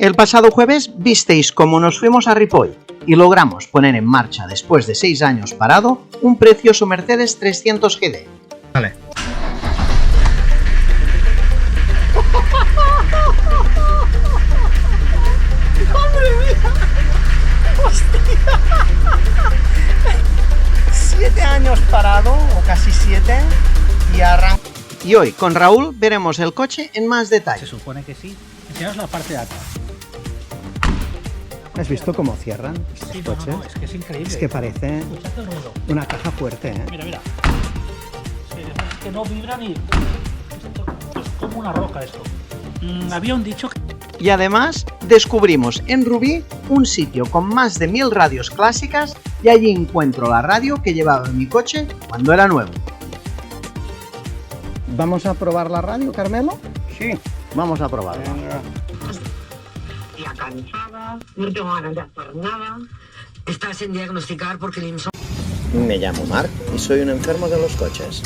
El pasado jueves visteis cómo nos fuimos a Ripoll y logramos poner en marcha, después de 6 años parado, un precioso Mercedes 300 GD. Vale. ¡Madre mía! ¡Hostia! 7 años parado, o casi 7, y arranca. Y hoy, con Raúl, veremos el coche en más detalle. Se supone que sí. Enseñaos la parte de atrás. ¿Has visto cómo cierran estos Sí, coches? no, es que es increíble. Es que parece Escuchad el ruido. una caja fuerte, ¿eh? Mira, mira. Es que no vibra ni... Esto es como una roca esto. Había un dicho que... Y además, descubrimos en Rubí un sitio con más de 1000 radios clásicas y allí encuentro la radio que llevaba en mi coche cuando era nuevo. ¿Vamos a probar la radio, Carmelo? Sí, vamos a probarla. Ya cansada, no tengo ganas de hacer nada. Estás sin diagnosticar porque el insomnio. Me llamo Marc y soy un enfermo de los coches.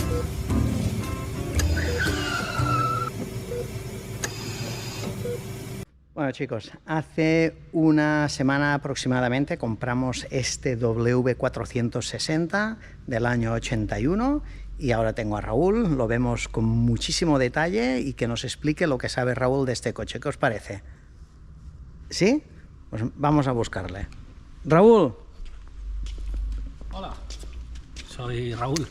Bueno, chicos, hace una semana aproximadamente compramos este W460 del año 81 y ahora tengo a Raúl, lo vemos con muchísimo detalle y que nos explique lo que sabe Raúl de este coche. ¿Qué os parece? ¿Sí? Pues vamos a buscarle. Raúl, Hola, soy Raúl.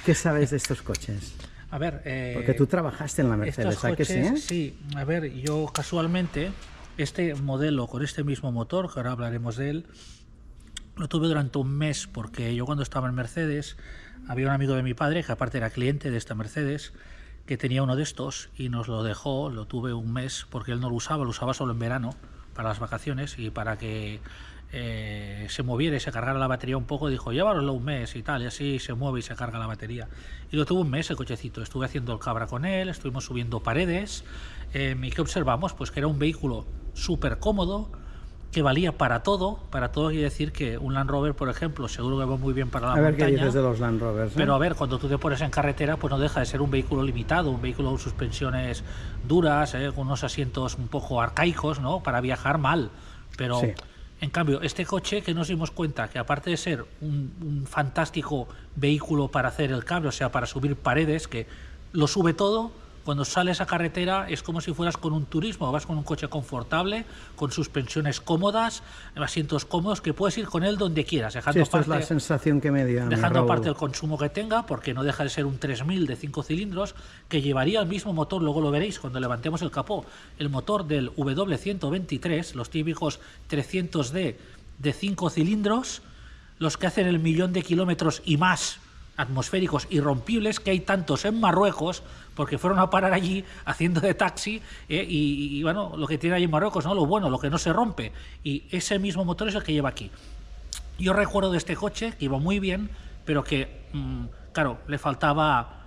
¿qué sabes de estos coches? A ver... Porque tú trabajaste en la Mercedes, estos ¿a que coches, sí? sí, a ver, yo casualmente, este modelo con este mismo motor, que ahora hablaremos de él, lo tuve durante un mes, porque yo cuando estaba en Mercedes, había un amigo de mi padre, que aparte era cliente de esta Mercedes, que tenía uno de estos y nos lo dejó, lo tuve un mes, porque él no lo usaba solo en verano, para las vacaciones y para que se moviera y se cargara la batería un poco, dijo, llévalo un mes y tal, y así se mueve y se carga la batería. Y lo tuve un mes el cochecito, estuve haciendo el cabra con él, estuvimos subiendo paredes, y ¿qué observamos? Pues que era un vehículo súper cómodo, que valía para todo quiere decir que un Land Rover, por ejemplo, seguro que va muy bien para la montaña. A ver qué dices de los Land Rovers, ¿eh? Pero a ver, cuando tú te pones en carretera, pues no deja de ser un vehículo limitado, un vehículo con suspensiones duras, con unos asientos un poco arcaicos, ¿no? Para viajar mal, pero... Sí. En cambio, este coche, que nos dimos cuenta que aparte de ser un fantástico vehículo para hacer el cable, o sea, para subir paredes, que lo sube todo, cuando sales a carretera es como si fueras con un turismo, vas con un coche confortable, con suspensiones cómodas, asientos cómodos, que puedes ir con él donde quieras, dejando Sí, esto aparte, es la sensación que me dio a mí, dejando Raúl. aparte el consumo que tenga, porque no deja de ser un 3000 de 5 cilindros, que llevaría el mismo motor, luego lo veréis cuando levantemos el capó, el motor del W123, los típicos 300D de 5 cilindros, los que hacen el 1.000.000 de kilómetros y más, atmosféricos irrompibles, que hay tantos en Marruecos, porque fueron a parar allí haciendo de taxi, y bueno, lo que tiene allí en Marruecos, ¿no? Lo bueno, lo que no se rompe, y ese mismo motor es el que lleva aquí. Yo recuerdo de este coche que iba muy bien, pero que, claro, le faltaba...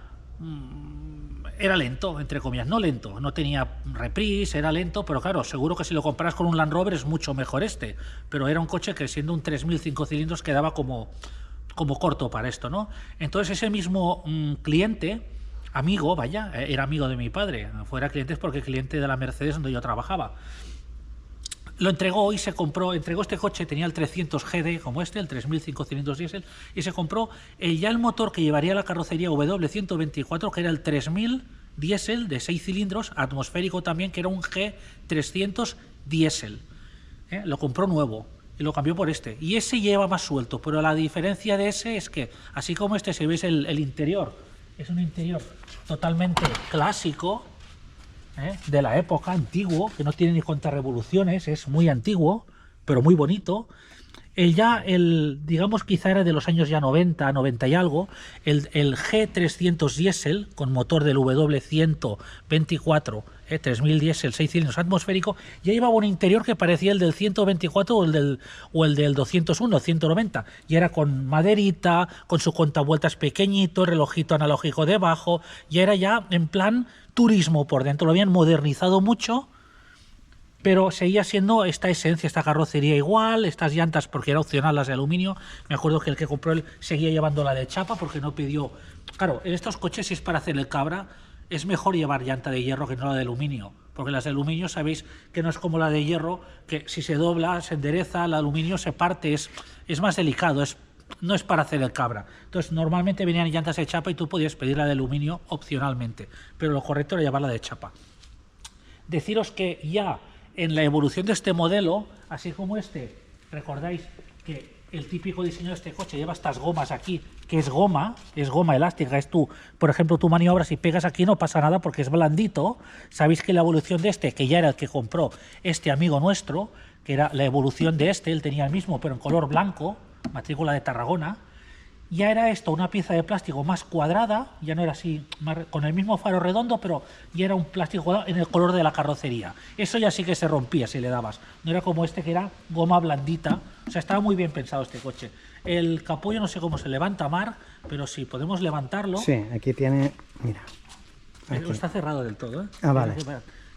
era lento, entre comillas, no lento, no tenía reprise, era lento, pero claro, seguro que si lo comparas con un Land Rover es mucho mejor este, pero era un coche que siendo un 3000 5 cilindros quedaba como corto para esto, ¿no? Entonces ese mismo cliente, amigo, vaya, era amigo de mi padre, fuera cliente es porque cliente de la Mercedes donde yo trabajaba, lo entregó y se compró, entregó este coche, tenía el 300 GD como este, el 3000 5 cilindros diésel, y se compró ya el motor que llevaría la carrocería W124, que era el 3000 diésel de 6 cilindros, atmosférico también, que era un G300 diésel. Lo compró nuevo y lo cambió por este, y ese lleva más suelto, pero la diferencia de ese es que, así como este, si veis el interior, es un interior totalmente clásico, de la época, antiguo, que no tiene ni contrarrevoluciones, es muy antiguo, pero muy bonito. Digamos, quizá era de los años ya 90 y algo, el G300 diésel, con motor del W124, 3000 diésel, 6 cilindros atmosférico, ya llevaba un interior que parecía el del 124 o el del 201, 190, y era con maderita, con su contavueltas pequeñito, relojito analógico debajo, y era ya en plan turismo por dentro, lo habían modernizado mucho, pero seguía siendo esta esencia, esta carrocería igual, estas llantas, porque era opcional las de aluminio. Me acuerdo que el que compró él seguía llevando la de chapa porque no pidió... Claro, en estos coches, si es para hacer el cabra, es mejor llevar llanta de hierro que no la de aluminio, porque las de aluminio sabéis que no es como la de hierro, que si se dobla, se endereza, el aluminio se parte, es más delicado, no es para hacer el cabra. Entonces, normalmente venían llantas de chapa y tú podías pedir la de aluminio opcionalmente, pero lo correcto era llevarla de chapa. Deciros que ya en la evolución de este modelo, así como este, recordáis que el típico diseño de este coche lleva estas gomas aquí, que es goma elástica, por ejemplo, tú maniobras y pegas aquí, no pasa nada porque es blandito. Sabéis que la evolución de este, que ya era el que compró este amigo nuestro, que era la evolución de este, él tenía el mismo, pero en color blanco, matrícula de Tarragona, ya era esto una pieza de plástico más cuadrada, ya no era así, con el mismo faro redondo, pero ya era un plástico cuadrado en el color de la carrocería. Eso ya sí que se rompía si le dabas. No era como este que era goma blandita. O sea, estaba muy bien pensado este coche. El capó yo no sé cómo se levanta, Marc, pero si podemos levantarlo... Sí, aquí tiene... Mira. Aquí. Está cerrado del todo, ¿eh? Ah, vale.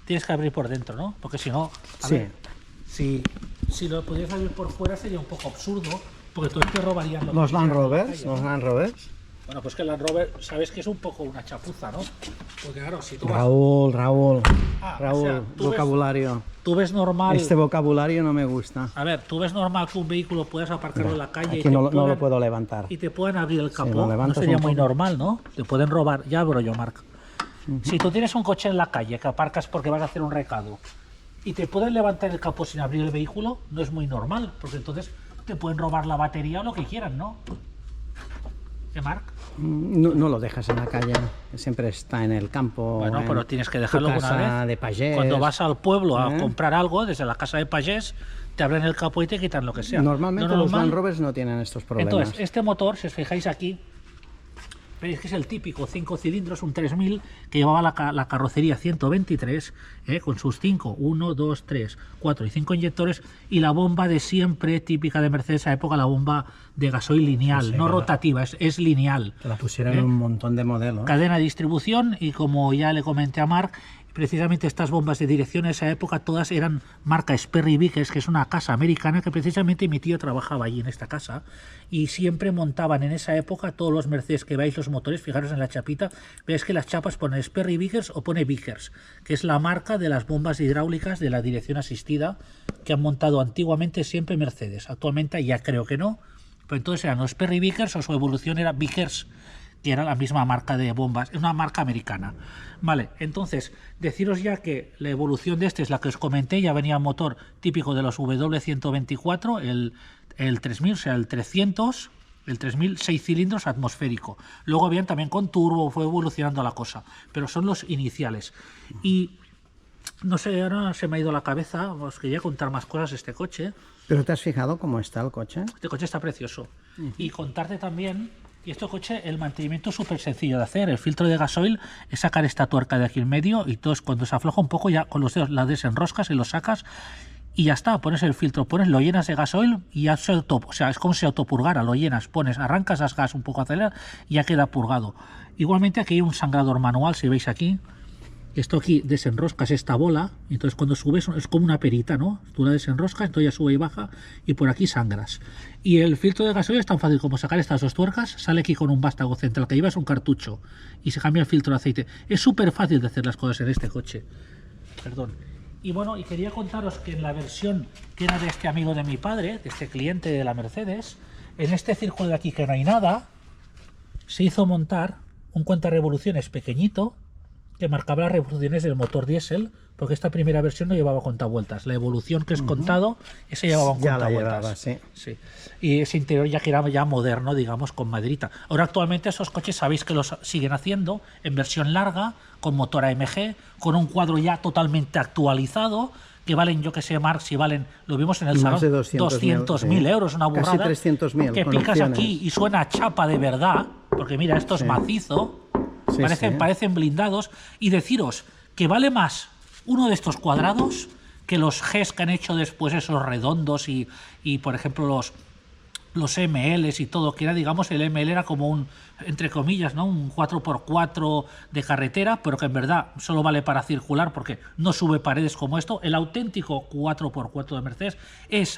Tienes que abrir por dentro, ¿no? Porque si no... Sí. Ver, si lo pudieras abrir por fuera sería un poco absurdo, porque todos te robarían los Land Rovers. Bueno, pues que el Land Rover, sabes que es un poco una chapuza, ¿no? Porque claro, si tú Raúl, o sea, vocabulario. Tú ves normal... Este vocabulario no me gusta. A ver, tú ves normal que un vehículo puedas aparcarlo en la calle aquí no lo puedo levantar. Y te pueden abrir el capó. Si no sería muy normal, ¿no? Te pueden robar. Ya abro yo, Marc. Si tú tienes un coche en la calle que aparcas porque vas a hacer un recado y te pueden levantar el capó sin abrir el vehículo, no es muy normal, porque entonces te pueden robar la batería o lo que quieran, ¿no? ¿Qué, Marc? No lo dejas en la calle, siempre está en el campo. Bueno, pero tienes que dejarlo una vez. De pagés. Cuando vas al pueblo a comprar algo, desde la casa de pagés, te abren el capó y te quitan lo que sea. Normalmente los Land Rovers no tienen estos problemas. Entonces, este motor, si os fijáis aquí, veis que es el típico 5 cilindros, un 3000, que llevaba la carrocería 123, con sus 1, 2, 3, 4 y 5 inyectores, y la bomba de siempre, típica de Mercedes esa época, la bomba de gasoil lineal, pues no rotativa, es lineal. Que la pusieron en un montón de modelos. Cadena de distribución, y como ya le comenté a Marc, precisamente estas bombas de dirección en esa época todas eran marca Sperry Vickers, que es una casa americana que precisamente mi tío trabajaba allí en esta casa, y siempre montaban en esa época todos los Mercedes que veis, los motores, fijaros en la chapita, veis que las chapas ponen Sperry Vickers o pone Vickers, que es la marca de las bombas hidráulicas de la dirección asistida que han montado antiguamente siempre Mercedes. Actualmente ya creo que no, pero entonces eran los Sperry Vickers o su evolución era Vickers, que era la misma marca de bombas, es una marca americana. Vale, entonces, deciros ya que la evolución de este es la que os comenté, ya venía motor típico de los W124, el 3000, o sea, el 300, el 3000, 6 cilindros atmosférico. Luego habían también con turbo, fue evolucionando la cosa, pero son los iniciales. Y no sé, ahora se me ha ido la cabeza, os quería contar más cosas de este coche. ¿Pero te has fijado cómo está el coche? Este coche está precioso. Y contarte también... Y este coche, el mantenimiento es súper sencillo de hacer. El filtro de gasoil es sacar esta tuerca de aquí en medio y entonces cuando se afloja un poco ya con los dedos la desenroscas y lo sacas y ya está. Pones el filtro, lo llenas de gasoil y ya o sea, es como si autopurgara, lo llenas, arrancas las gas un poco, aceleras y ya queda purgado. Igualmente aquí hay un sangrador manual, si veis aquí. Esto aquí desenroscas esta bola, y entonces cuando subes es como una perita, ¿no? Tú la desenroscas, entonces ya sube y baja, y por aquí sangras. Y el filtro de gasoil es tan fácil como sacar estas dos tuercas, sale aquí con un vástago central que lleva es un cartucho, y se cambia el filtro de aceite. Es súper fácil de hacer las cosas en este coche. Perdón. Y bueno, y quería contaros que en la versión que era de este amigo de mi padre, de este cliente de la Mercedes, en este círculo de aquí que no hay nada, se hizo montar un cuentarevoluciones pequeñito, que marcaba las revoluciones del motor diésel, porque esta primera versión no llevaba contavueltas. La evolución que es contado, ese llevaba un contavueltas. La llevaba, sí. Sí. Y ese interior ya que era ya moderno, digamos, con maderita. Ahora actualmente esos coches sabéis que los siguen haciendo en versión larga, con motor AMG, con un cuadro ya totalmente actualizado, que valen, yo que sé, Marc, si valen, lo vimos en el salón, 200.000 euros, una burrada. Casi 300.000. Que picas aquí y suena a chapa de verdad, porque mira, esto es macizo. Sí, parecen blindados, y deciros que vale más uno de estos cuadrados que los Gs que han hecho después, esos redondos y por ejemplo los MLs y todo, que era, digamos, el ML era como un, entre comillas, ¿no? Un 4x4 de carretera, pero que en verdad solo vale para circular porque no sube paredes como esto. El auténtico 4x4 de Mercedes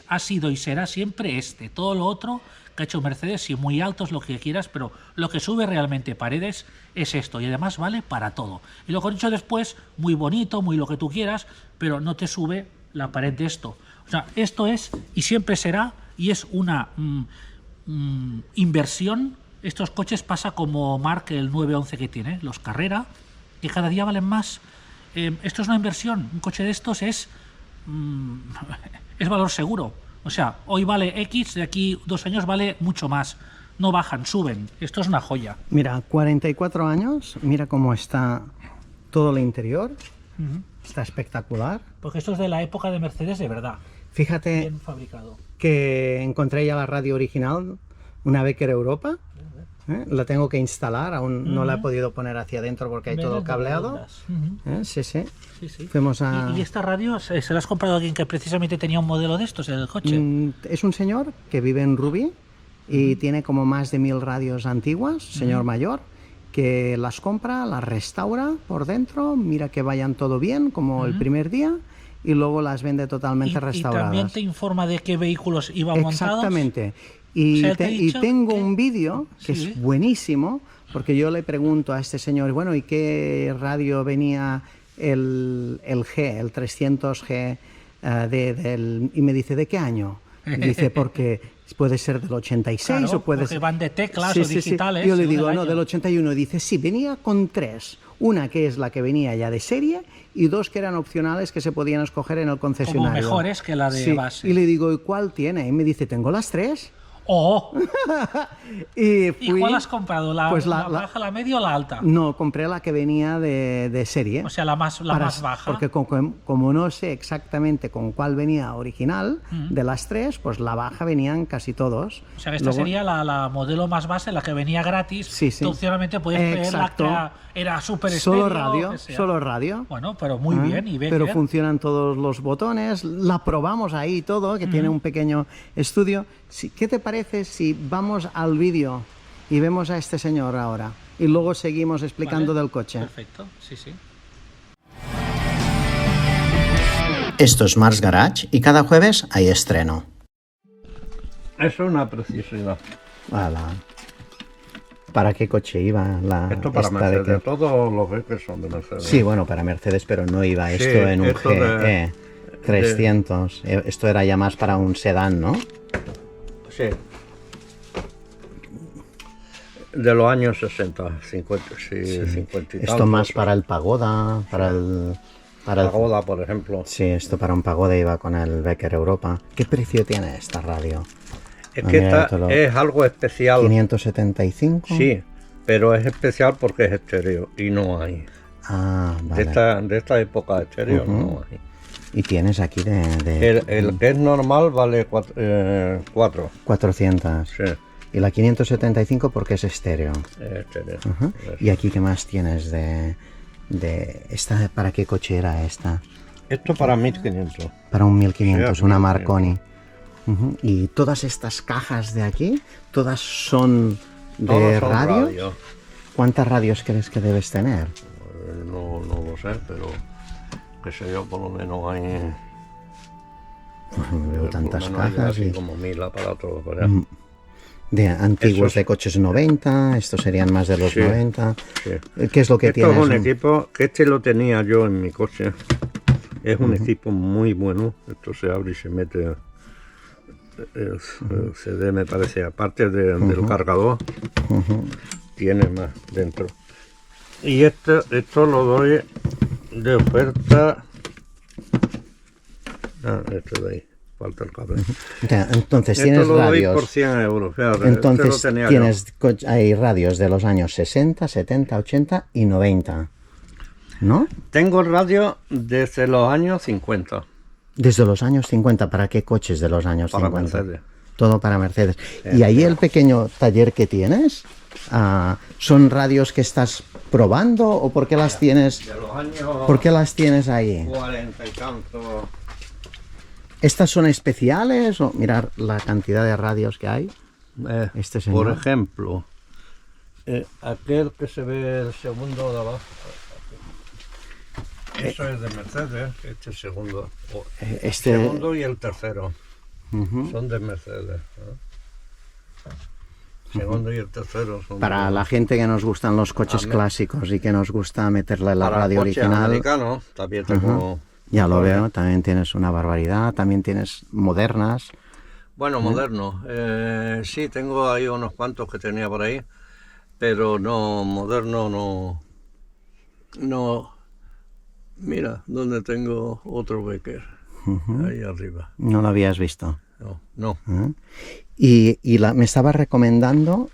ha sido y será siempre este. Todo lo otro que ha hecho Mercedes, sí, muy altos, lo que quieras, pero lo que sube realmente paredes es esto, y además vale para todo. Y lo que he dicho después, muy bonito, muy lo que tú quieras, pero no te sube la pared de esto. O sea, esto es y siempre será, y es una inversión. Estos coches pasa como Mark el 911 que tiene, los Carrera, que cada día valen más. Esto es una inversión. Un coche de estos es valor seguro. O sea, hoy vale X, de aquí 2 años vale mucho más. No bajan, suben. Esto es una joya. Mira, 44 años, mira cómo está todo el interior. Está espectacular. Porque esto es de la época de Mercedes de verdad. Fíjate Bien fabricado. que encontré ya la radio original, una Becker Europa. La tengo que instalar, aún no la he podido poner hacia adentro porque hay todo cableado. Sí, sí. Sí, sí. Fuimos a... ¿Y esta radio se la has comprado a alguien que precisamente tenía un modelo de estos en el coche? Es un señor que vive en Rubí y tiene como más de 1000 radios antiguas, señor mayor, que las compra, las restaura por dentro, mira que vayan todo bien, como el primer día, y luego las vende totalmente restauradas. Y también te informa de qué vehículos iban montados. Exactamente. Y, O sea, y tengo un vídeo que Sí. es buenísimo, porque yo le pregunto a este señor, bueno, ¿y qué radio venía el 300G y me dice, ¿de qué año? Dice, porque puede ser del 86 Claro, o puede porque ser... van de teclas Sí, o sí, sí. digitales. Yo le según digo, el no, año. del 81. Dice, sí, venía con 3. Una que es la que venía ya de serie y 2 que eran opcionales que se podían escoger en el concesionario. Como mejores que la de Sí. base. Y le digo, ¿y cuál tiene? Y me dice, tengo las 3. ¡Oh! Y ¿Y cuál has comprado? ¿La, pues la baja, la media o la alta? No, compré la que venía de serie. O sea, la más baja. Porque como no sé exactamente con cuál venía original, de las 3, pues la baja venían casi todos. O sea, que esta sería la modelo más base, la que venía gratis. Sí, sí. Tú opcionalmente podías pedir la que era súper Solo estéreo, radio, que sea. solo radio. Bueno, pero muy bien. Y pero funcionan todos los botones, la probamos ahí todo, que tiene un pequeño estudio. ¿Qué te parece si vamos al vídeo y vemos a este señor ahora? Y luego seguimos explicando del coche. Perfecto, sí, sí. Esto es Mars Garage y cada jueves hay estreno. Es una preciosidad. Voilà. ¿Para qué coche iba la Esto para esta Mercedes, de que... todos los Beckers son de Mercedes. Sí, bueno, para Mercedes, pero no iba esto Sí, en un esto GE 300. Esto era ya más para un sedán, ¿no? Sí. De los años 60, 50, sí, 50 y Esto tantos. más para el Pagoda, para el... Pagoda, por ejemplo. Sí, esto para un Pagoda iba con el Becker Europa. ¿Qué precio tiene esta radio? Es que Mira, esta es algo especial. 575. Sí, pero es especial porque es estéreo y no hay. Ah, vale. De esta época estéreo no hay. Y tienes aquí El que es normal vale 4. 400. Sí, Y la 575 porque es estéreo. es estéreo. Ajá. ¿Y aquí qué más tienes de esta? ¿Para qué coche era esta? Esto para 1500. Para un 1500, Sí, una 1500. Marconi. Ujú. Y todas estas cajas de aquí, todas son de Todos son radio. radio. ¿Cuántas radios crees que debes tener? No lo sé, pero qué sé yo, por lo menos hay. Veo tantas por lo menos hay cajas. así Y como 1000 aparatos. ¿verdad? de antiguos Esos- de coches 90, estos serían más de los Sí. 90. Sí. ¿Qué es lo que Esto tienes? es un equipo que lo tenía yo en mi coche. Es un equipo muy bueno. Esto se abre y se mete el CD, me parece, aparte del cargador, tiene más dentro. Y esto lo doy de oferta. Esto de ahí, falta el cable. Ya, entonces Esto tienes lo doy por radios. 100 euros. Fíjate, Entonces este lo tenía tienes hay radios de los años 60, 70, 80 y 90. ¿No? yo. Tengo radio desde los años 50 Desde los años 50, ¿para qué coches de los años para 50? Mercedes. Todo para Mercedes. ¿Y ahí el pequeño taller que tienes? ¿Son radios que estás probando o por qué las tienes? De los años ¿Por qué las tienes ahí? 40 y tanto. ¿Estas son especiales o mirar la cantidad de radios que hay? Este señor. Por ejemplo, aquel que se ve el segundo de abajo. Eso es de Mercedes, este segundo. El segundo y el tercero son de Mercedes. El segundo y el tercero son Para de... la gente que nos gustan los coches clásicos y que nos gusta meterle la Para radio coches original. americanos también tengo... Ya lo veo, también tienes una barbaridad, también tienes modernas. Bueno, moderno. Sí, tengo ahí unos cuantos que tenía por ahí, pero no, moderno no. No. Mira, donde tengo otro Becker. Ahí arriba. No lo habías visto. No. Y me estaba recomendando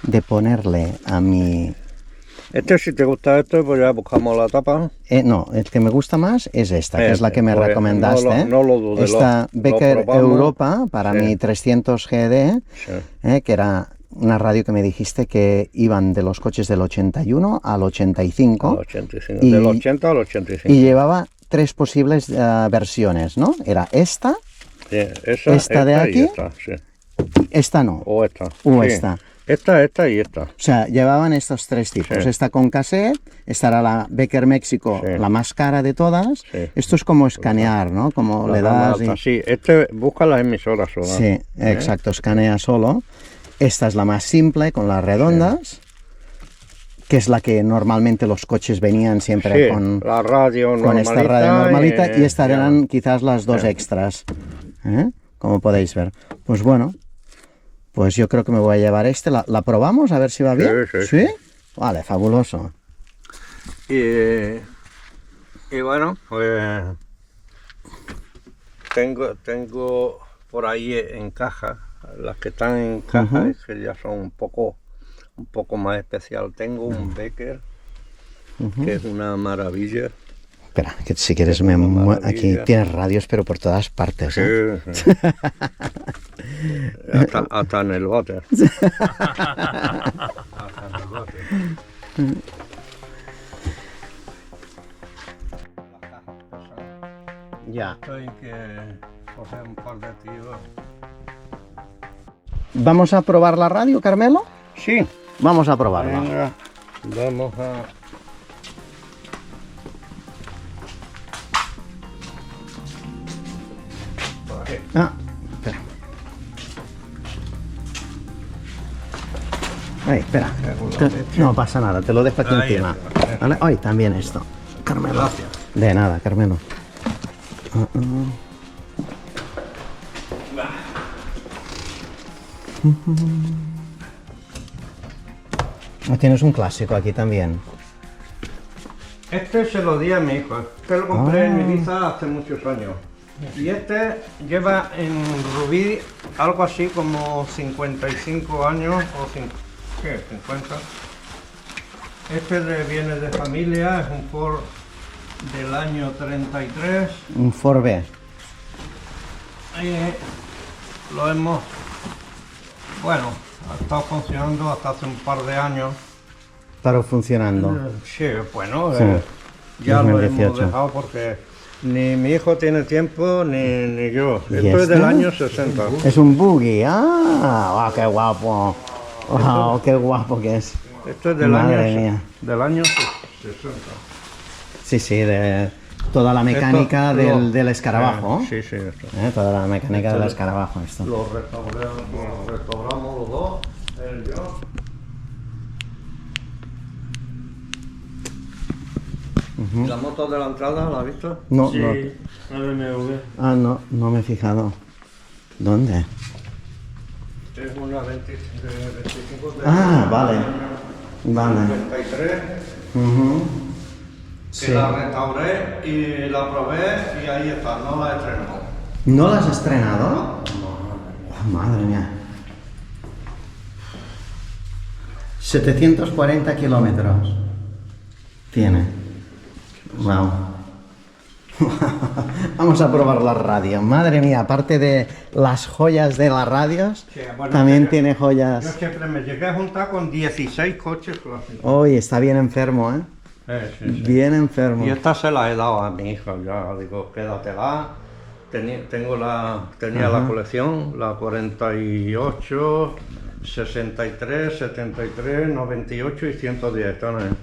de ponerle a mi... Este, si te gusta este, pues ya buscamos la tapa. no, el que me gusta más es esta, que es la que me pues, recomendaste. No lo dudes. Esta Becker probamos. Europa para mi 300 GD, que era una radio que me dijiste que iban de los coches del 81 al 85. Al 85. Del 80 al 85. Y llevaba 3 posibles versiones, ¿no? Era esta, Sí, esta de aquí, y esta, sí. esta no, O esta. o Sí. esta. Esta y esta. O sea, llevaban estos 3 tipos. Sí. Esta con cassette, esta era la Becker México, Sí. la más cara de todas. Sí. Esto es como escanear, ¿no? Como le das y... Sí, este busca las emisoras solas. Sí, exacto, escanea solo. Esta es la más simple, con las redondas, que es la que normalmente los coches venían siempre Sí, con la radio con normalita. esta radio normalita, y estas ya. eran quizás las 2 extras, como podéis ver. Pues bueno, pues yo creo que me voy a llevar este. ¿La probamos? A ver si va bien. Sí. Vale, fabuloso. Y bueno, pues tengo por ahí en caja, las que están en caja, es que ya son un poco más especial. Tengo un Becker, que es una maravilla. Espera, que si quieres me aquí tienes radios, pero por todas partes. Sí, sí. hasta en el váter. Hasta en el váter. Ya. Estoy que coger un par de tíos. ¿Vamos a probar la radio, Carmelo? Sí. Vamos a probarla. Venga, vamos a... Espera. Ay, espera. No pasa nada, te lo dejo aquí Ahí encima. está. ¿Vale? Ay, también esto. Carmelo. Gracias. De nada, Carmelo. Tienes un clásico aquí también. Este se lo di a mi hijo. Este lo compré en Ibiza hace muchos años. Y este lleva en Rubí algo así como 55 años o 50. Este viene de familia, es un Ford del año 33. Un Ford B. Lo hemos... Bueno, ha estado funcionando hasta hace un par de años. Pero funcionando. Sí, bueno, Sí, ya lo 2018. hemos dejado porque ni mi hijo tiene tiempo ni yo. ¿Y Esto es del este? año 60. Es un buggy. ¡Ah! ¡Qué guapo! ¡Wow! ¡Qué guapo que es! Esto es del Madre año, mía. del año 60. Sí, sí, de toda la mecánica Esto del escarabajo. Sí, sí, esto. Toda la mecánica del escarabajo, esto. Lo restauramos los dos, él y yo. ¿La moto de la entrada la has visto? No, Sí, no. una BMW. Ah, no me he fijado. ¿Dónde? Es una 25 de Ah, vale. Vale. 93. Ujú. Que Sí. la restauré y la probé y ahí está, no la he estrenado. ¿No la has estrenado? Oh, madre mía. 740 kilómetros. Tiene. Wow. Vamos a probar la radio. Madre mía, aparte de las joyas de las radios, Sí, bueno, también yo- tiene Yo joyas. siempre me llegué a juntar con 16 coches clásicos. Hoy está bien enfermo, ¿eh? Sí, sí. Bien enfermo. Y esta se la he dado a mi hija, ya digo, quédatela, tenía la colección, la 48, 63, 73, 98 y 110 tones.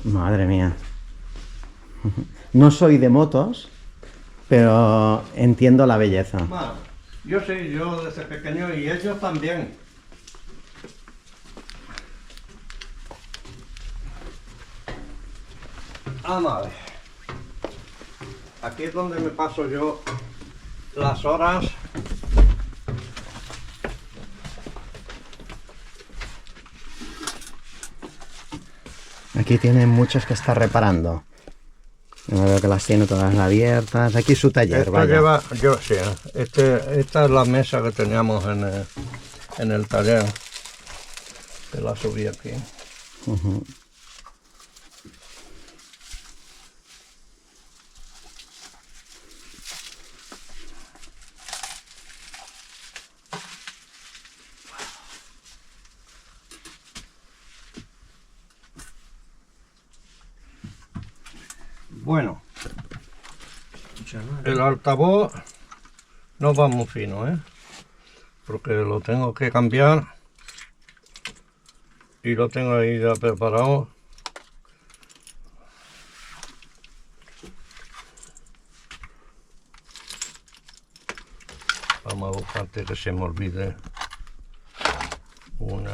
Madre mía. No soy de motos, pero entiendo la belleza. Bueno, yo sí, yo desde pequeño y ellos también. Vamos a ver. Aquí es donde me paso yo las horas. Aquí tiene muchas que está reparando. Yo veo que las tiene todas abiertas. Aquí su taller, Esto vaya. lleva, yo sí, esta es la mesa que teníamos en el taller. Que la subí aquí. Bueno, el altavoz no va muy fino, porque lo tengo que cambiar y lo tengo ahí ya preparado. Vamos a buscar antes que se me olvide un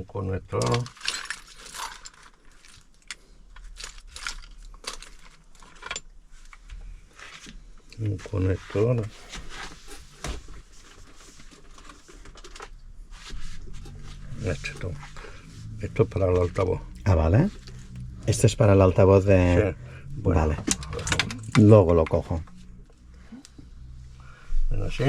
conector. Un conector. Esto es para el altavoz. Ah, vale. Este es para el altavoz de... Sí. Bueno, vale. Luego lo cojo. Bueno, así.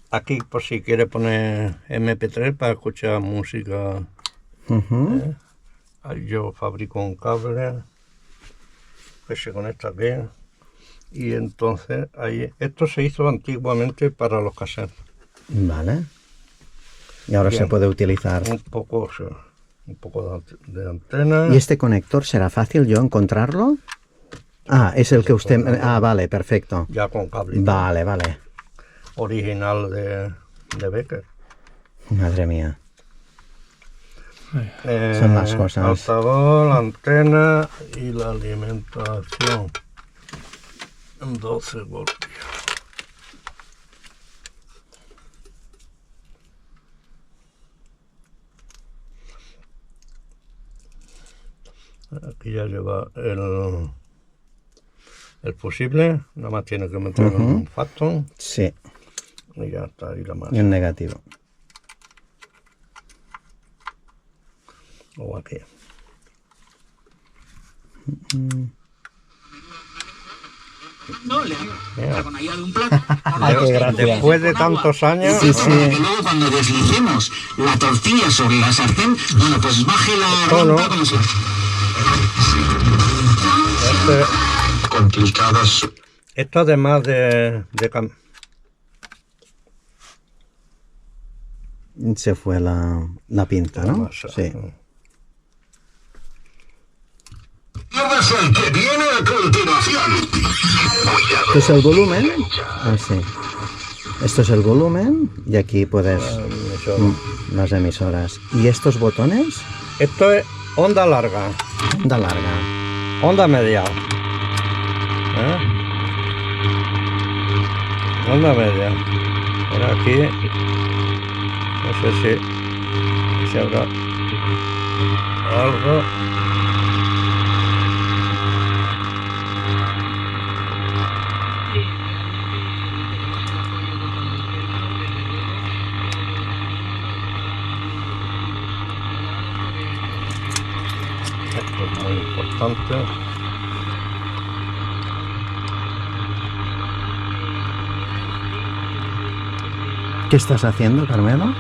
Aquí por si quiere poner MP3 para escuchar música. Ahí yo fabrico un cable que se conecta bien. Y entonces ahí, esto se hizo antiguamente para los cassettes. Vale. Y ahora Bien. se puede utilizar. Un poco de antena. ¿Y este conector será fácil yo encontrarlo? Ah, es el que usted... Ah, vale, perfecto. Ya con cable. Vale, vale. Original de Becker. Madre mía. Son las cosas. Altavoz, la antena y la alimentación. 12 voltios. Aquí ya lleva el fusible, nada más tiene que meter un facto Sí, y ya está ahí la masa. y un negativo. O aquí. Qué gracia. Después de tantos años, Sí, sí. Que luego cuando deslicemos la tortilla sobre la sartén, bueno, pues baje la Todo. rampa como si... Complicadas. Esto además Se fue la pinta, la ¿no? masa. Sí. Pierdas el que viene a continuación. ¿Esto es el volumen? Ah, sí. Esto es el volumen y aquí puedes... las emisoras. ¿Y estos botones? Esto es onda larga, Onda larga. onda media. Onda media. Ahora aquí, no sé si habrá algo. Esto es muy importante. ¿Qué estás haciendo, Carmelo?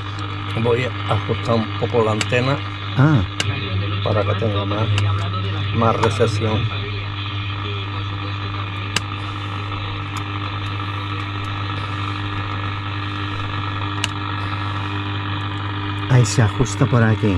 Voy a ajustar un poco la antena Ah, para que tenga más recepción. ahí se ajusta por aquí.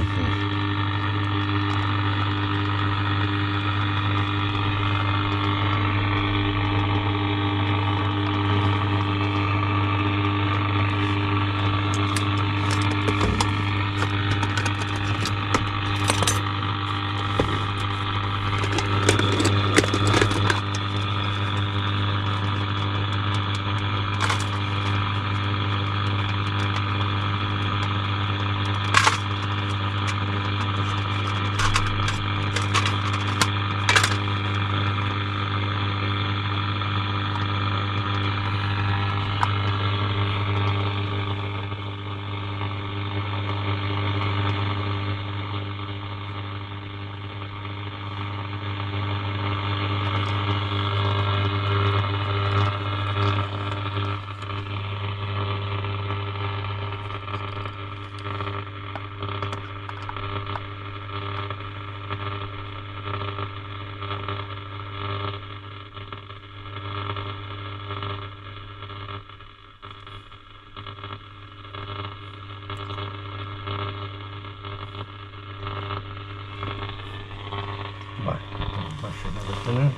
tener.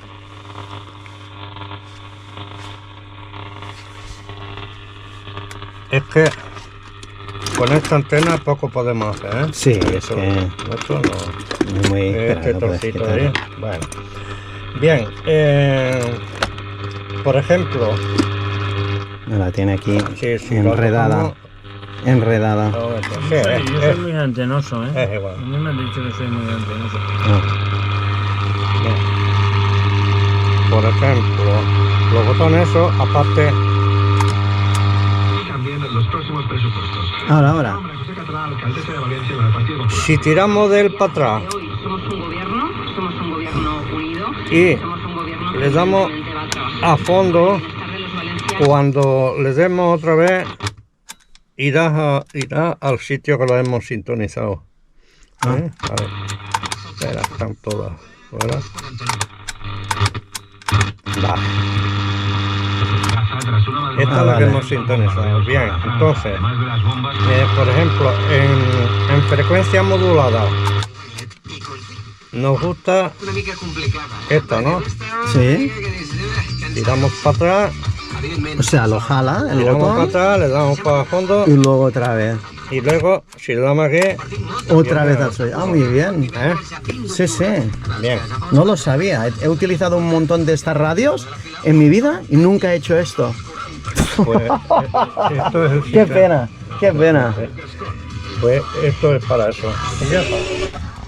Es que con esta antena poco podemos hacer, ¿eh? Sí, es Eso, que esto no. muy... espera, Este lo puedes trocito quitar. ahí. Bueno. Bien, por ejemplo, La tiene aquí sí, enredada. Enredada. Sí, Yo soy muy antenoso, ¿eh? es igual. A mí me han dicho que soy muy antenoso. Por ejemplo, los botones esos, aparte, Ahora. si tiramos del para atrás Somos un gobierno unido, y somos un gobierno le damos a fondo, cuando le demos otra vez, irá al sitio que lo hemos sintonizado. ¿Eh? A ver, espera, están todas, ¿verdad? Vale. Esta es la que hemos sintonizado. Bien, entonces, por ejemplo, en frecuencia modulada, nos gusta esta, ¿no? Sí. Tiramos para atrás, O sea, lo jala el tiramos para botón atrás, le damos para fondo y luego otra vez. y luego, si le damos aquí, Otra vez al suyo. Ah, muy bien. ¿eh? Sí, sí. Bien. No lo sabía. He utilizado un montón de estas radios en mi vida y nunca he hecho esto. Pues esto es el Qué sistema. pena, qué pena. Pues esto es para eso. Y ya está.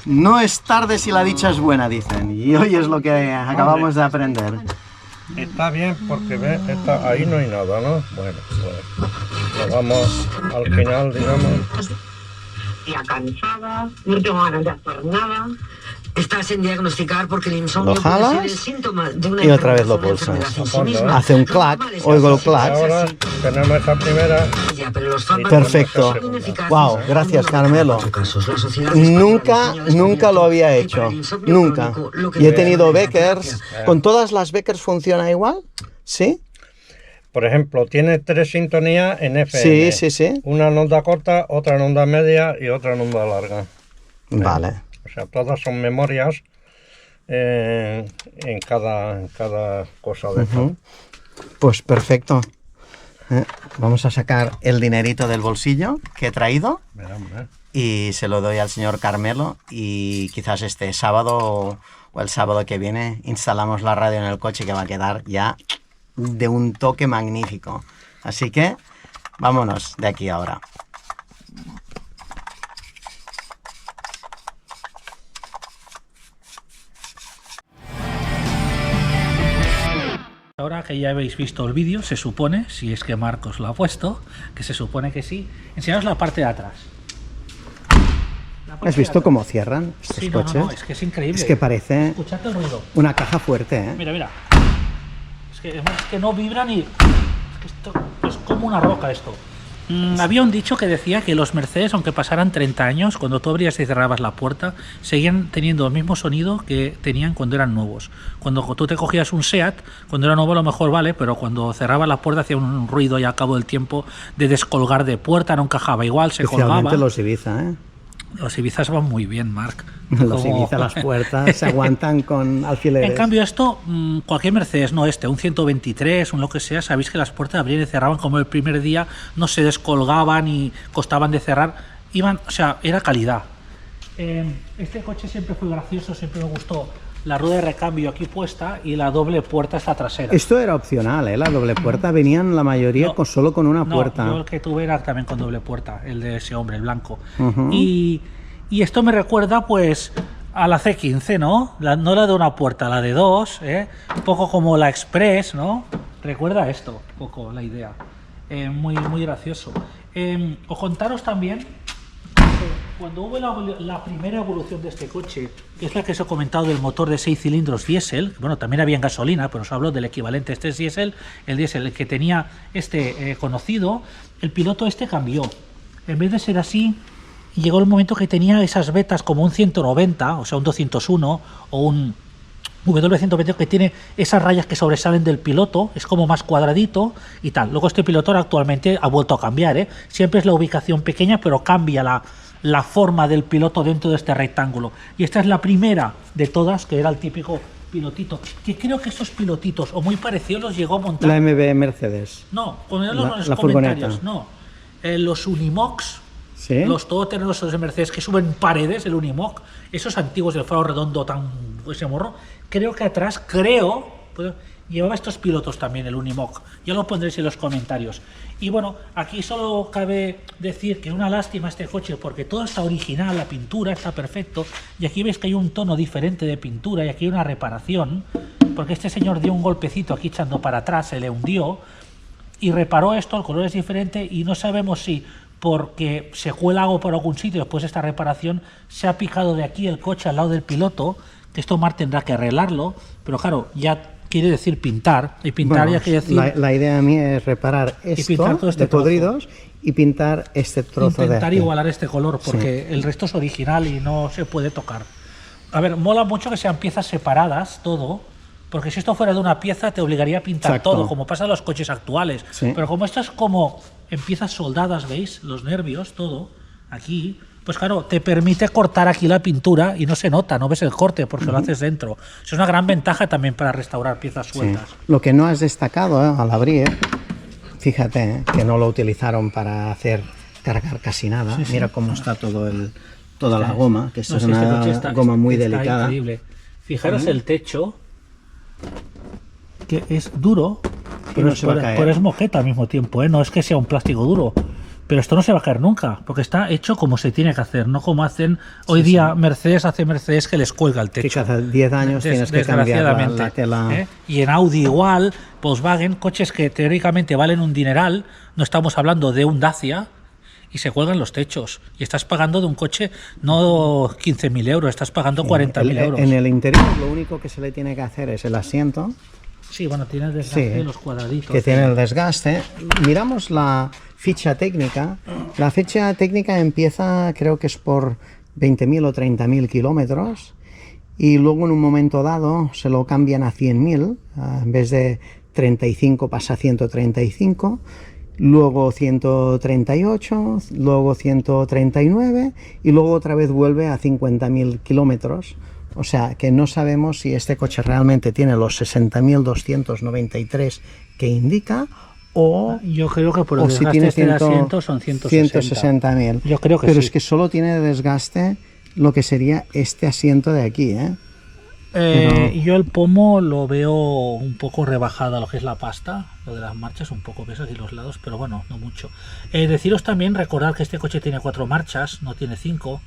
No es tarde si la dicha es buena, dicen. Y hoy es lo que acabamos de aprender. Está bien porque ve, ahí no hay nada, ¿no? Bueno, pues nos vamos al final, digamos. ya cansada, no tengo ganas de hacer nada. Estás en diagnosticar porque el insomnio Lo puede ser jalas el síntoma de una y otra vez lo enfermedad pulsas. en sí misma. Hace un clac, oigo el clac. Ahora tenemos esta primera. Ya, pero los fármacos Perfecto. son ineficaces. Wow, gracias, Carmelo. En casos, la sociedad española Nunca, diseña nunca lo había y para hecho. el insomnio Nunca. crónico, lo que Y he debe tenido ser la Beckers. terapia. ¿Con todas las Beckers funciona igual? ¿Sí? Por ejemplo, tiene 3 sintonías en FM. Sí. Una en onda corta, otra en onda media y otra en onda larga. Vale. O sea, todas son memorias en cada cosa de esto. Pues perfecto. Vamos a sacar el dinerito del bolsillo que he traído Mira, hombre. y se lo doy al señor Carmelo y quizás este sábado o el sábado que viene instalamos la radio en el coche que va a quedar ya de un toque magnífico. Así que vámonos de aquí ahora. Ahora que ya habéis visto el vídeo, se supone, si es que Marcos lo ha puesto, que se supone que sí, enseñaros la parte de atrás. La parte ¿Has de visto atrás. cómo cierran estos Sí, coches? no, es que es increíble. Es que parece Escuchad el ruido. una caja fuerte, ¿eh? Mira. Es que no vibra ni... Es que esto es como una roca esto. Había un dicho que decía que los Mercedes, aunque pasaran 30 años, cuando tú abrías y cerrabas la puerta, seguían teniendo el mismo sonido que tenían cuando eran nuevos. Cuando tú te cogías un SEAT, cuando era nuevo a lo mejor vale, pero cuando cerrabas la puerta hacía un ruido y a cabo del tiempo de descolgar de puerta, no encajaba igual, se Especialmente colgaba. los Ibiza, ¿eh? Los Ibizas van muy bien, Marc. Los Como- Ibiza, las puertas se aguantan con alfileres. En cambio esto, cualquier Mercedes, no este, un 123, un lo que sea, sabéis que las puertas abrían y cerraban como el primer día, no se descolgaban y costaban de cerrar, iban, o sea, era calidad. Este coche siempre fue gracioso, siempre me gustó la rueda de recambio aquí puesta y la doble puerta esta trasera. Esto era opcional, ¿eh? La doble puerta venían la mayoría No, solo con una No, puerta. yo el que tuve era también con doble puerta, el de ese hombre, el blanco. Ujú. Y esto me recuerda pues a la C15, ¿no? No la de una puerta, la de dos, ¿eh? Un poco como la Express, ¿no? Recuerda esto, un poco la idea. Muy gracioso. Os contaros también cuando hubo la primera evolución de este coche, que es la que os he comentado del motor de 6 cilindros diésel, bueno, también había en gasolina, pero os hablo del equivalente, este es diésel, el diésel, el que tenía este conocido, el piloto este cambió. En vez de ser así, llegó el momento que tenía esas vetas como un 190, o sea, un 201, o un W120 que tiene esas rayas que sobresalen del piloto, es como más cuadradito y tal. Luego este piloto actualmente ha vuelto a cambiar, ¿eh? Siempre es la ubicación pequeña, pero cambia la forma del piloto dentro de este rectángulo. Y esta es la primera de todas, que era el típico pilotito, que creo que estos pilotitos, o muy parecidos, los llegó a montar... La MB Mercedes. No, ponerlos en los la comentarios, furgoneta. no. Los Unimogs, ¿Sí? los todoterrenos de Mercedes que suben paredes, el Unimog, esos antiguos del faro redondo tan ese morro, creo que atrás, pues, llevaba estos pilotos también, el Unimog. Ya lo pondréis en los comentarios. Y bueno, aquí solo cabe decir que una lástima este coche porque todo está original, la pintura está perfecto, y aquí veis que hay un tono diferente de pintura y aquí hay una reparación, porque este señor dio un golpecito aquí echando para atrás, se le hundió y reparó esto, el color es diferente y no sabemos si porque se cuela algo por algún sitio después de esta reparación se ha picado de aquí el coche al lado del piloto, que esto Marc tendrá que arreglarlo, pero claro, ya quiere decir pintar, y pintar ya quiere decir... La idea mía es reparar esto pintar todo este de podridos y pintar este trozo de intentar aquí. igualar este color, porque el resto es original y no se puede tocar. A ver, mola mucho que sean piezas separadas, todo, porque si esto fuera de una pieza te obligaría a pintar Exacto. todo, como pasa en los coches actuales. Sí. Pero como esto es como en piezas soldadas, ¿veis? Los nervios, todo, aquí... Pues claro, te permite cortar aquí la pintura y no se nota, no ves el corte porque lo haces dentro. Eso es una gran ventaja también para restaurar piezas sueltas. Sí. Lo que no has destacado al abrir, fíjate que no lo utilizaron para cargar casi nada. Sí, sí. Mira cómo está toda la goma, que esto No, es sí, este una coche está goma muy delicada. Increíble. Fijaros el techo, que es duro, pero, no se va a caer. pero es moqueta al mismo tiempo, ¿eh? No es que sea un plástico duro. Pero esto no se va a caer nunca, porque está hecho como se tiene que hacer, no como hacen hoy día. Mercedes hace Mercedes que les cuelga el techo. Fíjate, 10 años tienes que cambiar la tela. ¿eh? Y en Audi igual, Volkswagen, coches que teóricamente valen un dineral, no estamos hablando de un Dacia, y se cuelgan los techos. Y estás pagando de un coche no 15.000 euros, estás pagando 40.000 euros. En el interior lo único que se le tiene que hacer es el asiento. Sí, bueno, tiene el desgaste, Sí, los cuadraditos. que tiene el desgaste. Miramos la ficha técnica. La ficha técnica empieza, creo que es por 20.000 o 30.000 kilómetros, y luego en un momento dado se lo cambian a 100.000, en vez de 35 pasa a 135, luego 138, luego 139 y luego otra vez vuelve a 50.000 kilómetros. O sea que no sabemos si este coche realmente tiene los 60.293 que indica o yo creo que por el o si desgaste tiene de asiento son 160.000. Yo creo que pero sí. es que solo tiene de desgaste lo que sería este asiento de aquí, ¿eh? Yo el pomo lo veo un poco rebajada lo que es la pasta, lo de las marchas un poco ves aquí los lados, pero bueno, no mucho. Deciros también, recordad que este coche tiene 4 marchas, no tiene 5.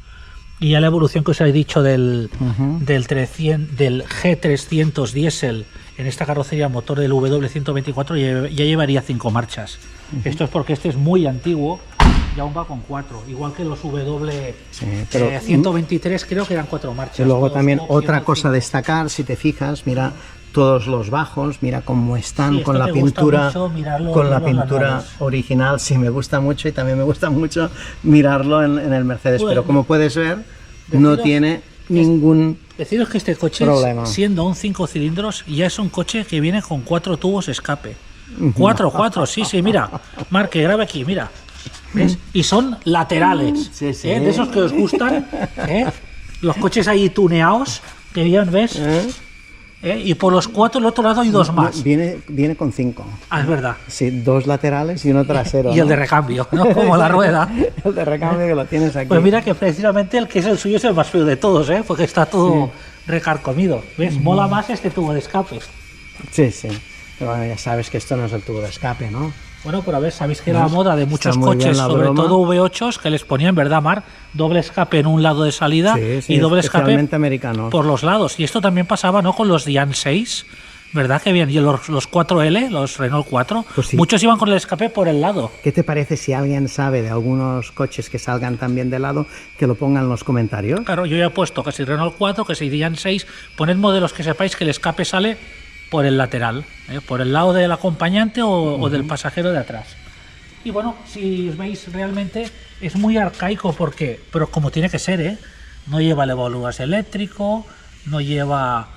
Y ya la evolución que os he dicho del G300 diésel en esta carrocería motor del W124 ya llevaría 5 marchas. Esto es porque este es muy antiguo y aún va con 4, igual que los W123 creo que eran 4 marchas. Y luego todos, también no, otra 5. cosa a destacar, si te fijas, mira todos los bajos, mira cómo están Sí, con esto la te gusta pintura, mucho mirarlo, con la verlos pintura lados. original. Sí, me gusta mucho, y también me gusta mucho mirarlo en el Mercedes, Bueno, pero como puedes ver, no tiene ningún Deciros que este coche, problema. siendo un 5 cilindros, ya es un coche que viene con 4 tubos escape. 4, sí, mira. Marc, que grabe aquí, mira. ¿Ves? Y son laterales. Sí, sí. De esos que os gustan. Los coches ahí tuneados, que bien, ¿ves? Y por los 4 del otro lado hay 2 más. Viene con 5. Ah, es verdad. Sí, 2 laterales y uno trasero. Y el ¿no? de recambio, ¿no? Como la rueda. El de recambio que lo tienes aquí. Pues mira que precisamente el que es el suyo es el más feo de todos, porque está todo recarcomido. ¿Ves? Mola más este tubo de escape. Sí, sí. Pero bueno, ya sabes que esto no es el tubo de escape, ¿no? Bueno, pero a ver, sabéis que la moda de muchos muy bien coches, la sobre broma. todo V8s, que les ponían, ¿verdad, Mar? Doble escape en un lado de salida Sí, y doble escape especialmente americanos. por los lados. Y esto también pasaba, ¿no? Con los Dian 6, ¿verdad? Que bien. Y los 4L, los Renault 4, Pues sí. muchos iban con el escape por el lado. ¿Qué te parece si alguien sabe de algunos coches que salgan también de lado, que lo pongan en los comentarios? Claro, yo ya he puesto que si Renault 4, que si Dian 6, poned modelos que sepáis que el escape sale por el lateral, por el lado del acompañante o del pasajero de atrás. Y bueno, si veis, realmente es muy arcaico porque, pero como tiene que ser, no lleva elevadores eléctrico, no lleva,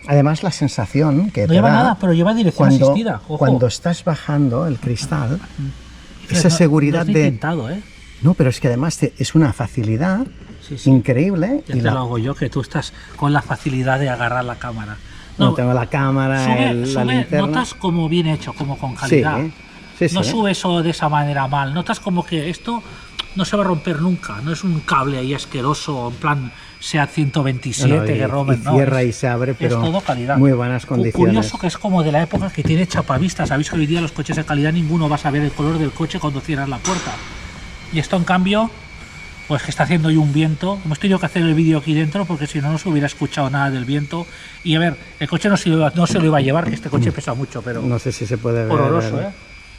Además, la sensación que no te lleva da nada, pero lleva dirección asistida. Ojo. cuando estás bajando el cristal, esa No seguridad está de... intentado, No, pero es que además es una facilidad Sí, sí. increíble. Ya te lo hago yo, que tú estás con la facilidad de agarrar la cámara. No tengo la cámara, la linterna. Notas como bien hecho, como con calidad. Sí, no sube eso de esa manera mal. Notas como que esto no se va a romper nunca. No es un cable ahí asqueroso, en plan SEAT 127 que rompen. Y cierra y se abre, pero es todo calidad. muy buenas condiciones. Curioso que es como de la época que tiene chapavistas. Sabéis que hoy día los coches de calidad ninguno va a saber el color del coche cuando cierras la puerta. Y esto en cambio, pues que está haciendo hoy un viento. Hemos tenido que hacer el vídeo aquí dentro porque si no se hubiera escuchado nada del viento. Y a ver, el coche no se lo iba a llevar, que este coche pesa mucho, pero no sé si se puede ver. Horroroso,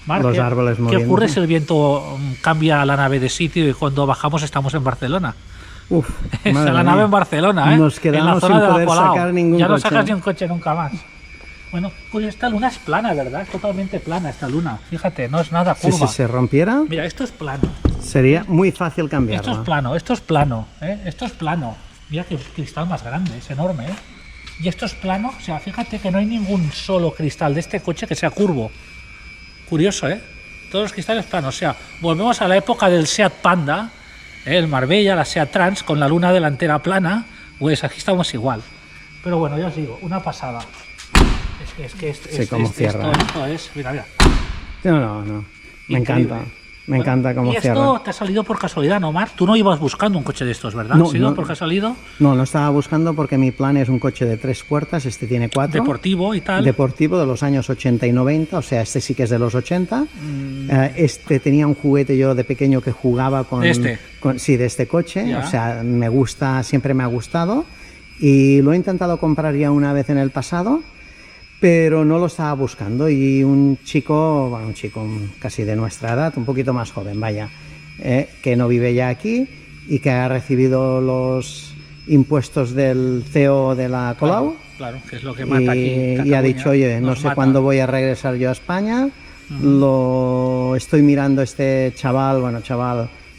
Marc, los árboles moviendo. ¿Qué ocurre si el viento cambia la nave de sitio y cuando bajamos estamos en Barcelona? Uf, la nave en Barcelona, Nos quedamos en la zona sin poder de sacar ningún ya coche. No sacas ni un coche nunca más. Bueno, pues esta luna es plana, ¿verdad? Es totalmente plana esta luna. Fíjate, no es nada curva. Si se rompiera, mira, esto es plano. Sería muy fácil cambiarlo. Esto es plano, esto es plano, Esto es plano. Mira que cristal más grande, es enorme, Y esto es plano, o sea, fíjate que no hay ningún solo cristal de este coche que sea curvo. Curioso, Todos los cristales planos, o sea, volvemos a la época del SEAT Panda, el Marbella, la SEAT Trans, con la luna delantera plana, pues aquí estamos igual. Pero bueno, ya os digo, una pasada. Es que esto es, mira. No. Me encanta. Me encanta cómo cierra. Y esto te ha salido por casualidad, ¿no, Marc? Tú no ibas buscando un coche de estos, ¿verdad? No, ¿Ha sido por casualidad? No estaba buscando porque mi plan es un coche de 3 puertas, este tiene 4. Deportivo y tal. Deportivo de los años 80 y 90, o sea, este sí que es de los 80. Este tenía un juguete yo de pequeño que jugaba con... ¿Este? Sí, de este coche, ya. O sea, siempre me ha gustado. Y lo he intentado comprar ya una vez en el pasado, pero no lo estaba buscando, y un chico casi de nuestra edad, un poquito más joven, que no vive ya aquí y que ha recibido los impuestos del CEO de la Colau. Claro, que es lo que mata aquí. Y ha dicho, oye, no sé cuándo voy a regresar yo a España. Lo estoy mirando este chaval,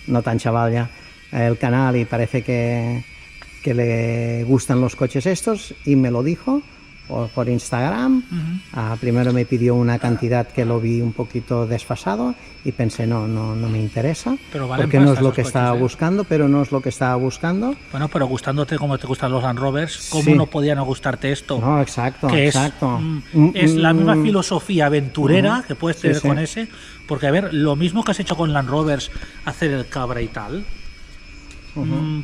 no tan chaval ya, el canal, y parece que le gustan los coches estos, y me lo dijo por Instagram. Primero me pidió una cantidad que lo vi un poquito desfasado y pensé no me interesa, porque no es lo que estaba buscando, pero no es lo que estaba buscando. Bueno, pero gustándote como te gustan los Land Rovers, ¿cómo no podía no gustarte esto? No, exacto. Es la misma filosofía aventurera que puedes tener con ese, porque a ver, lo mismo que has hecho con Land Rovers, hacer el Cabra y tal.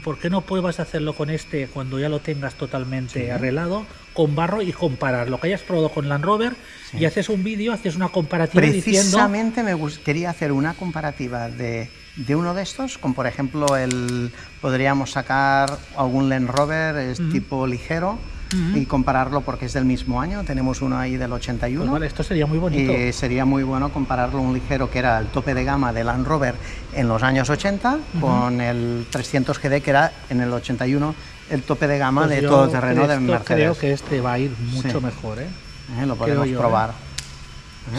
¿Por qué no pruebas hacerlo con este cuando ya lo tengas totalmente arreglado, con barro, y comparar lo que hayas probado con Land Rover y haces un vídeo, haces una comparativa precisamente quería hacer una comparativa de uno de estos, con por ejemplo podríamos sacar algún Land Rover tipo ligero y compararlo, porque es del mismo año, tenemos uno ahí del 81. Pues vale, esto sería muy bonito. Y sería muy bueno compararlo un ligero que era el tope de gama de Land Rover en los años 80 con el 300 GD que era en el 81 el tope de gama de todoterreno de Mercedes. Creo que este va a ir mucho mejor, lo podemos probar.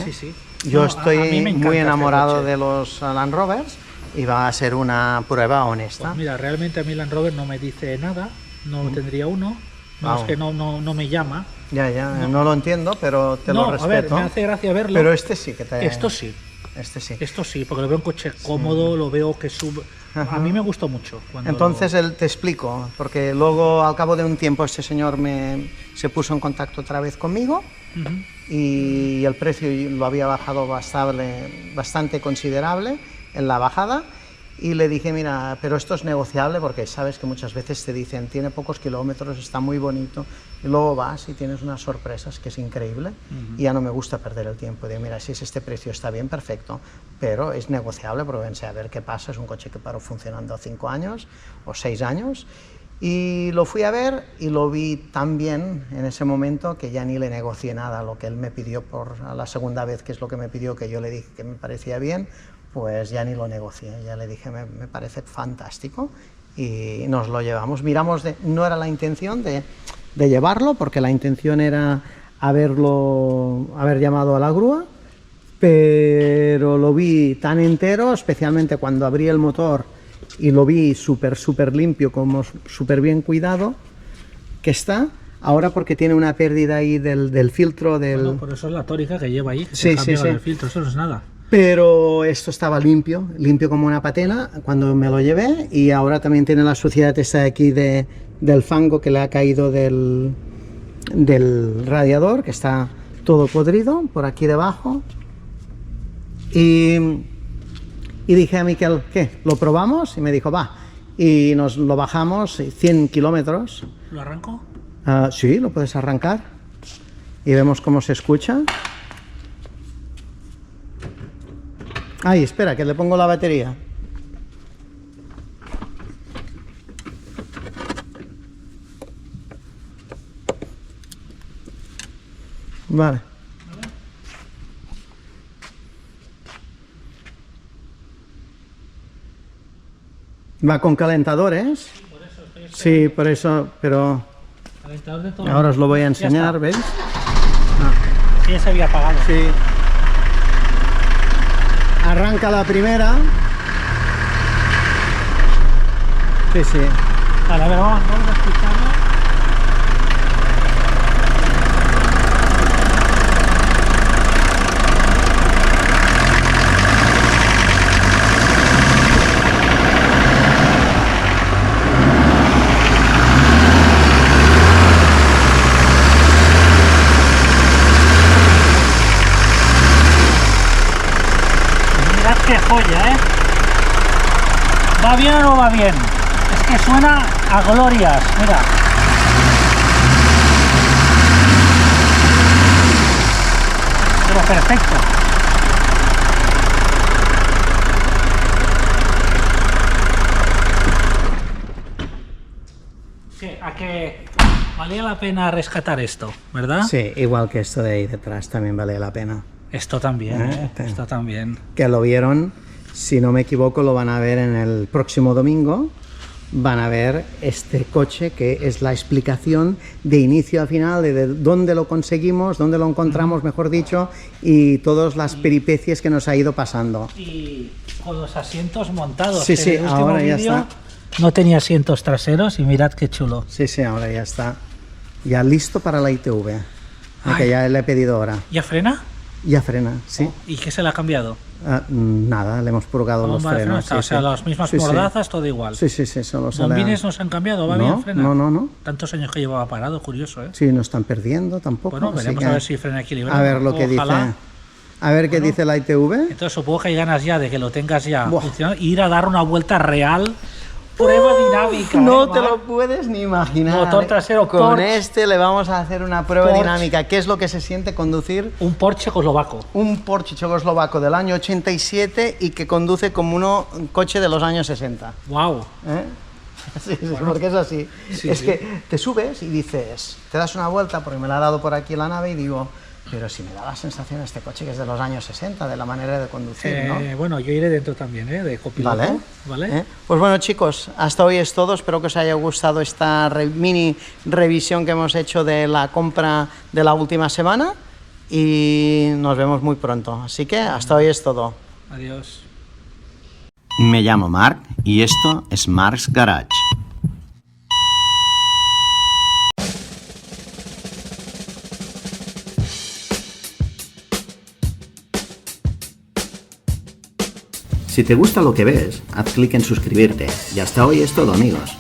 Sí. Yo estoy muy enamorado de los Land Rovers y va a ser una prueba honesta. Pues mira, realmente a mí Land Rover no me dice nada, no tendría uno. No, es que no me llama. Ya, no lo entiendo, pero te lo respeto. A ver, me hace gracia verlo. Pero este sí que te... Esto sí. Esto sí, porque lo veo un coche cómodo, lo veo que sube... A mí me gustó mucho. Entonces te explico, porque luego al cabo de un tiempo este señor se puso en contacto otra vez conmigo y el precio lo había bajado bastante considerable en la bajada. Y le dije, mira, pero esto es negociable, porque sabes que muchas veces te dicen, tiene pocos kilómetros, está muy bonito, y luego vas y tienes unas sorpresas que es increíble, y ya no me gusta perder el tiempo. Digo, mira, si es este precio está bien, perfecto, pero es negociable, porque pensé, a ver qué pasa, es un coche que paró funcionando 5 años o 6 años, y lo fui a ver y lo vi tan bien en ese momento que ya ni le negocié nada. Lo que él me pidió por la segunda vez, que es lo que me pidió, que yo le dije que me parecía bien, pues ya ni lo negocié, ya le dije, me parece fantástico, y nos lo llevamos. Miramos, no era la intención de llevarlo, porque la intención era haber llamado a la grúa, pero lo vi tan entero, especialmente cuando abrí el motor y lo vi súper limpio, como súper bien cuidado que está. Ahora porque tiene una pérdida ahí del filtro del... Bueno, por eso es la tórica que lleva ahí, que sí. el filtro, eso no es nada. Pero esto estaba limpio como una patena cuando me lo llevé, y ahora también tiene la suciedad esta de aquí del fango que le ha caído del radiador, que está todo podrido por aquí debajo. Y dije a Miquel, ¿qué? ¿Lo probamos? Y me dijo, va. Y nos lo bajamos 100 kilómetros. ¿Lo arranco? Sí, lo puedes arrancar. Y vemos cómo se escucha. Ay, espera, que le pongo la batería. Vale. Va con calentadores. Sí, por eso, pero Calentador de todo. ahora os lo voy a enseñar, ¿veis? Ya se había apagado. Sí. Arranca la primera. Sí, sí. Vale, a ver, vamos a escucharlo. Mirad qué joya, ¿eh? ¿Va bien o no va bien? Es que suena a glorias, mira. Pero perfecto. ¿A que valía la pena rescatar esto, verdad? Sí, igual que esto de ahí detrás también vale la pena. Esto también, esto también. Que lo vieron, si no me equivoco, lo van a ver en el próximo domingo. Van a ver este coche, que es la explicación de inicio a final de dónde lo conseguimos, dónde lo encontramos, mejor dicho, y todas las peripecias que nos ha ido pasando. Y con los asientos montados. Sí, En sí, el último ahora ya vídeo está. No tenía asientos traseros y mirad qué chulo. Sí, sí, ahora ya está. Ya listo para la ITV. Ay. Que ya le he pedido ahora. ¿Ya frena? Ya frena, sí. ¿Y qué se le ha cambiado? Nada, le hemos purgado los Bomba de freno frenos. está, Sí, o sea, sí. las mismas Sí, sí. mordazas, todo igual. Sí, sí, sí, solo se le ha- Bombines no se han cambiado, va bien, frena. No. Tantos años que llevaba parado, curioso, ¿eh? Sí, no están perdiendo tampoco. Bueno, así veremos que a ver si frena equilibrado. A ver lo que Ojalá. dice. A ver qué Bueno. dice la ITV. Entonces supongo que hay ganas ya de que lo tengas ya Buah. funcionando e ir a dar una vuelta real. Prueba dinámica. No ¿eh, te Marc? lo puedes ni imaginar. Motor trasero Con Porsche. este le vamos a hacer una prueba Porsche. dinámica. ¿Qué es lo que se siente conducir Un Porsche checoslovaco. un Porsche checoslovaco del año 87 y que conduce como un coche de los años 60? Wow. ¿Eh? Sí, sí, porque es así. Sí, es sí. que te subes y dices, te das una vuelta, porque me la ha dado por aquí la nave, y digo, pero si me da la sensación este coche que es de los años 60, de la manera de conducir, ¿no? Bueno, yo iré dentro también, de copiloto. Vale. ¿Vale? Pues bueno, chicos, hasta hoy es todo. Espero que os haya gustado esta mini revisión que hemos hecho de la compra de la última semana, y nos vemos muy pronto. Así que hasta hoy es todo. Adiós. Me llamo Marc y esto es Marc's Garage. Si te gusta lo que ves, haz clic en suscribirte. Y hasta hoy es todo, amigos.